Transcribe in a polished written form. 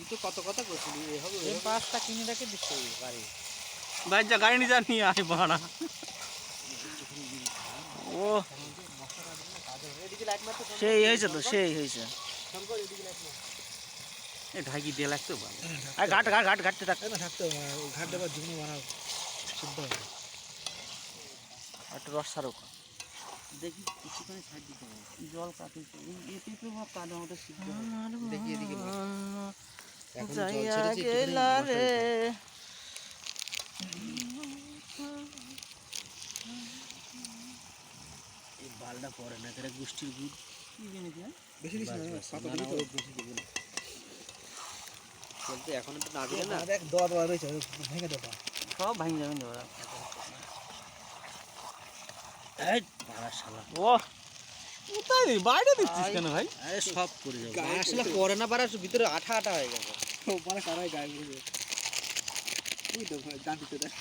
তো কত কথা করছিলি হবে এই পাঁচটা কিনে রেখে দিচ্ছে গাড়ি ভাই যা গাড়ি নিয়ে যা নিয়ে আয় বাড়া ও এদিকে লাইট মারতে সেই হয়েছে তো সেই হয়েছে শঙ্কর এদিকে লাইট মার এই ঢাকি দিয়ে লাগতো ভালো আর ঘাট ঘাট ঘাট ঘাটতে থাক না থাকতে ঘাট দেবার জীবনে বানাও সিদ্ধ হবে একটু রস সারো দেখি কিছুখানি সাইড দিতে হবে জল কাটে এতে তো বা কাদা মতো সিদ্ধ দেখি এদিকে মার এখন জল যাইয়া ছেড়েছে গেলা রে এই বালটা পরে না এটা গোষ্ঠীর গুড় কি জিনিস বেশি দিস না কত দিবি তো বেশি দিবি না বলতে এখন তো না দিলে না দেখ দোয়া দোয়া রয়েছে ভেঙে দেবা সব ভাঙে যাবেন ওরা এই বাড়া শালা ও কোথায় রে বাইরে দিচ্ছিস কেন ভাই আরে সব করে যাবে আসলে পরে না পারা ভিতরে আঠা আঠা হয়ে গেছে মানে কারাই গায়ে পড়ে তুই তো জানতি তো দেখ